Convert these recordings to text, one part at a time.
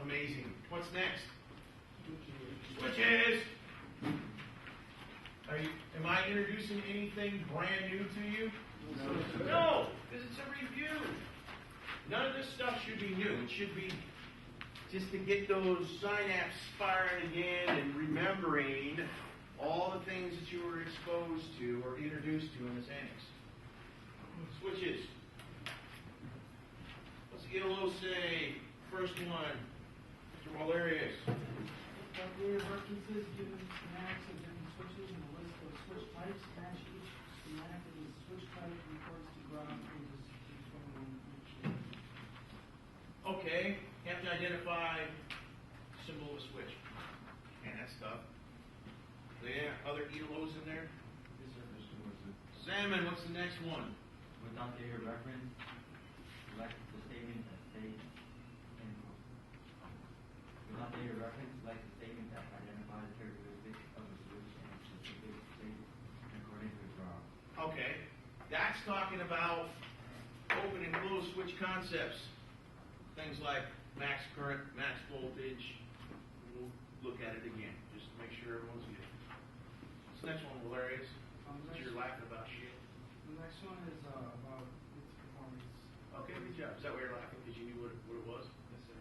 Amazing. What's next? Switches. Am I introducing anything brand new to you? No, because it's a review. None of this stuff should be new. It should be just to get those synapses firing again and remembering all the things that you were exposed to or introduced to in this annex. Switches. Let's get a little say. First one, Mr. Valerius. Calculator references given schematics of different switches and a list of switch types. Match each schematic with the switch type reports to ground pages. Okay, you have to identify symbol of a switch. And that stuff. Yeah, other ELOs in there? Yes, sir, Mr. Wilson. Salmon, what's the next one? Without data reference, select the statement that states without data reference, select the statement that identifies characteristics of the switch and specific state according to its draw. Okay, that's talking about open and closed switch concepts. Things like max current, max voltage. We'll look at it again, just to make sure everyone's good. This next one, Valerius, since you're laughing about shit. The next one is about its performance. Okay, good job. Is that why you're laughing? Because you knew what it was? Yes, sir.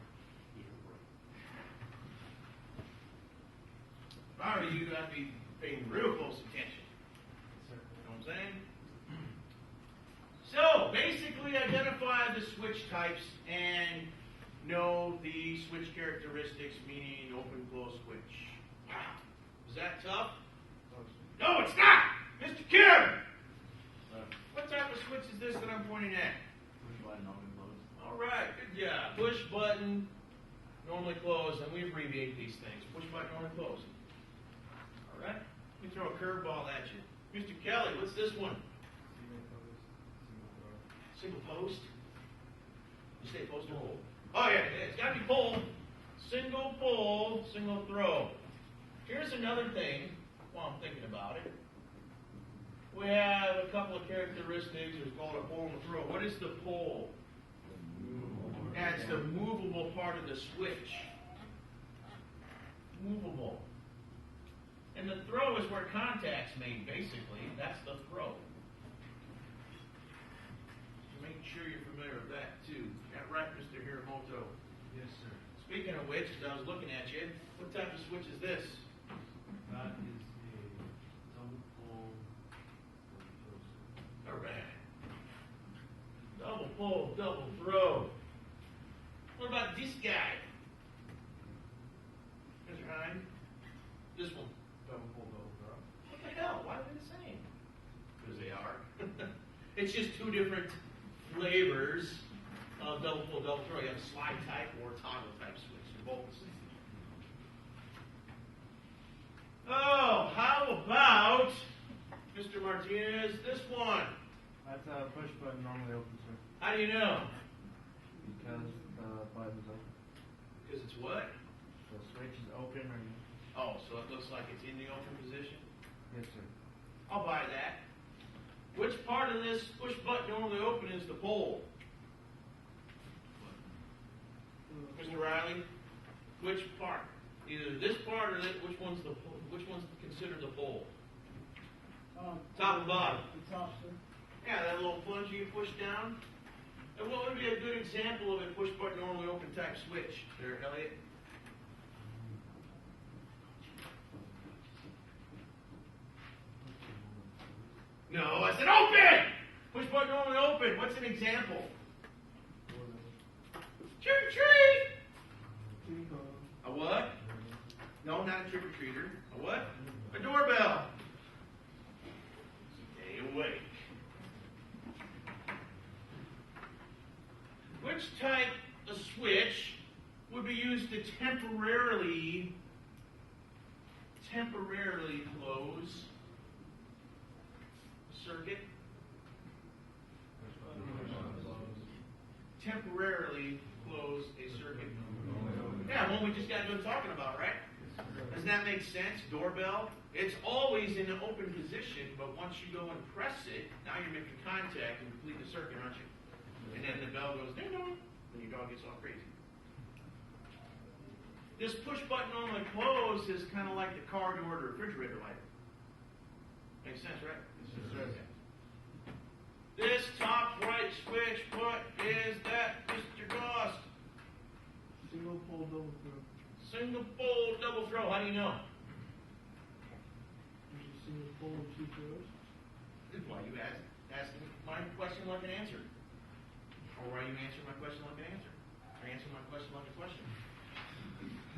All right, you got to be paying real close attention. Yes, sir. You know what I'm saying? So, basically identify the switch types and know the switch characteristics, meaning open, close switch. Wow. Is that tough? No, it's not! Mr. Kim! What type of switch is this that I'm pointing at? Push button, open, close. All right, good job. Push button, normally closed, and we abbreviate these things. Push button, normally closed. All right? Let me throw a curveball at you. Mr. Kelly, what's this one? Single post. You say post or pole? Oh yeah, it's got to be pole. Single pole, single throw. Here's another thing while I'm thinking about it. We have a couple of characteristics. It's called a pole and a throw. What is the pole? That's the movable part of the switch. Movable. And the throw is where contact's made, basically. That's the throw. Make sure you're familiar with that, too. Got right, Mr. Hiramoto? Yes, sir. Speaking of which, as I was looking at you, what type of switch is this? That is a double pole. All right. Double pull, double throw. What about this guy? Mr. Hine? This one. Double pole, double throw. What the hell? Why are they the same? Because they are. It's just two different flavors of double pull, double throw. You have a slide type or toggle type switch. They're both the same. Oh, how about, Mr. Martinez, this one? That's a push button normally open, sir. How do you know? Because the button's open. Because it's what? The switch is open or Oh, so it looks like it's in the open position? yes, sir. I'll buy that. Which part of this push button normally open is the pole? Mr. Riley? Which part? Either this part or that, which one's considered the pole? Top and bottom. The top, sir. Yeah, that little plunge you push down. And what would be a good example of a push button normally open type switch there, Elliot? No, I said open! Push button normally open. What's an example? Trick or treat! A what? No, not a trick or treater. A what? A doorbell. Stay awake. Which type of switch would be used to temporarily close a circuit? Temporarily close a circuit. Yeah, one we just got done talking about, right? Doesn't that make sense? Doorbell. It's always in an open position, but once you go and press it, now you're making contact and complete the circuit, aren't you? And then the bell goes ding dong, and your dog gets all crazy. This push button on the close is kind of like the car door or the refrigerator light. Makes sense, right? This top right switch, what is that, Mr. Goss? Single pole, double throw. Single pole, double throw. How do you know? There's a single pole and 2 throws. Why you asking my question like an answer? Or why you answering my question like an answer? Or answering my question like a question?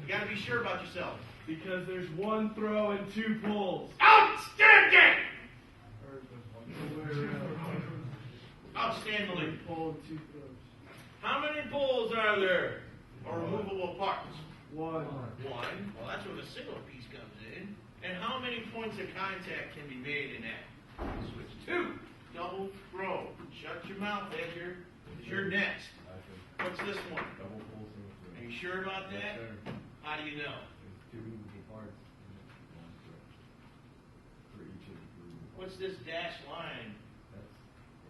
You got to be sure about yourself. Because there's 1 throw and 2 pulls. Outstanding! Or the way around. Outstandingly. Pole and 2 throws. How many pulls are there? Or removable parts? 1. One. Well, that's where the single piece comes in. And how many points of contact can be made in that? Switch 2. Double throw. Shut your mouth, Edgar. You're next. What's this one? Double full single throw. Are you sure about Yes, that? sir. How do you know? There's 2 movable parts and 1 throw for each of the 3 movable parts. What's this dashed line?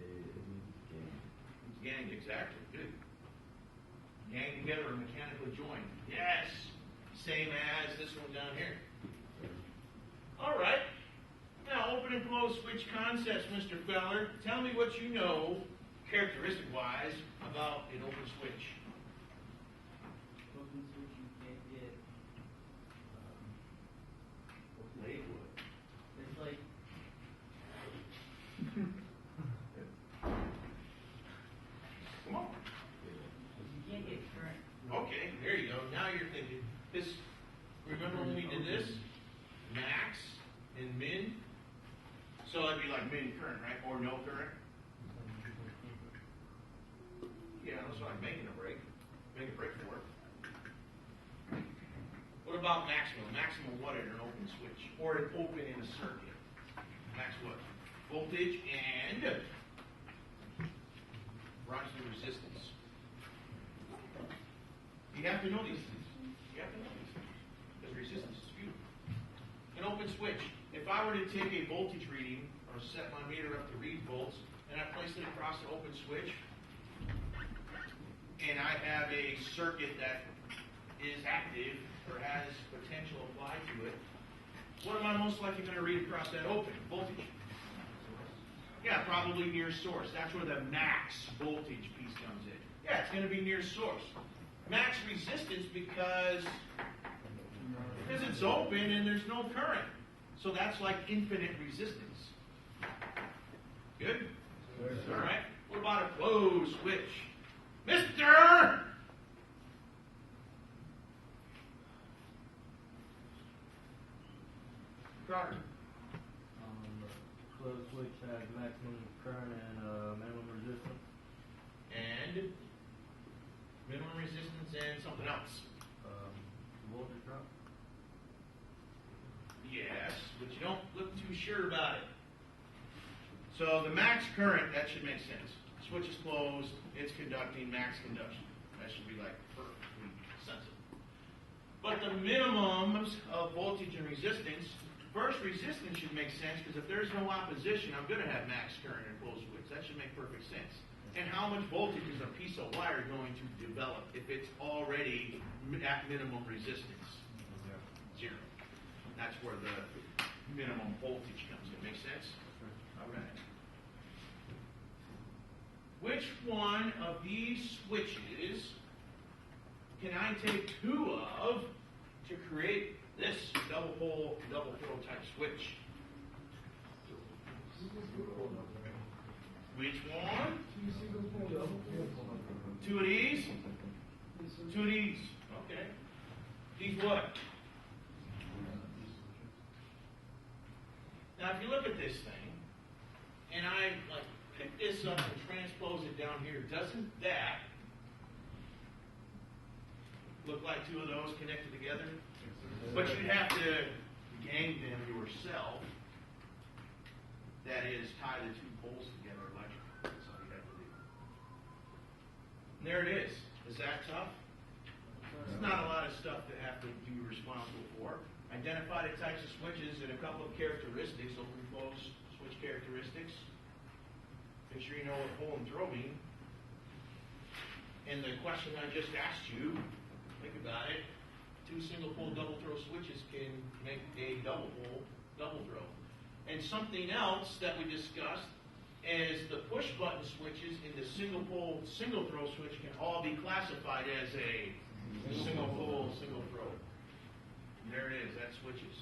It means game. It's gang, exactly. Good. Gang together or mechanically joined. Yes. Same as this one down here. All right. Now, open and close switch concepts, Mr. Feller. Tell me what you know, characteristic-wise, about an open switch. Open switch, you can't get, Blade wood. it's like, Come on. you can't get current. Okay, there you go. Now you're thinking. This. Remember when we did this? Max and min. So that'd be like min current, right? Or no current. Yeah, that's like making a break. Make a break for it. What about maximum? Maximum what in an open switch? Or an open in a circuit? Max what? Voltage and rise to resistance. You have to know these things. You have to know these things. Because resistance is futile. An open switch. If I were to take a voltage reading or set my meter up to read volts, and I place it across the open switch, and I have a circuit that is active or has potential applied to it, what am I most likely going to read across that open? Voltage. Yeah, probably near source. That's where the max voltage piece comes in. Yeah, it's going to be near source. Max resistance because it's open and there's no current. So that's like infinite resistance. Good? All right. What about a closed switch? Mister! Carter. Closed switch has maximum current and minimum resistance. And minimum resistance and something else. Voltage drop. Yes, but you don't look too sure about it. So the max current, that should make sense. Switch is closed, it's conducting max conduction. That should be like perfectly sensible. But the minimums of voltage and resistance, first resistance should make sense because if there's no opposition, I'm going to have max current in a closed switch. That should make perfect sense. And how much voltage is a piece of wire going to develop if it's already at minimum resistance? Zero. That's where the minimum voltage comes in. Make sense? All right. Which one of these switches can I take 2 of to create this double pole, double throw type switch? Which one? 2 single pole, double pole. 2 of these? Yes, sir. 2 of these. Okay. These what? Now, if you look at this thing, and I like pick this up and transpose it down here, doesn't that look like 2 of those connected together? But you'd have to gang them yourself. That is, tie the 2 poles together electrically. That's all you have to do. And there it is. Is that tough? It's not a lot of stuff to have to be responsible for. Identify the types of switches and a couple of characteristics, open close switch characteristics. Make sure you know what pull and throw mean. And the question I just asked you, think about it. two single pole double throw switches can make a double pole double throw. And something else that we discussed is the push button switches in the single pole single throw switch can all be classified as a single pole single throw. And there it is, that switches.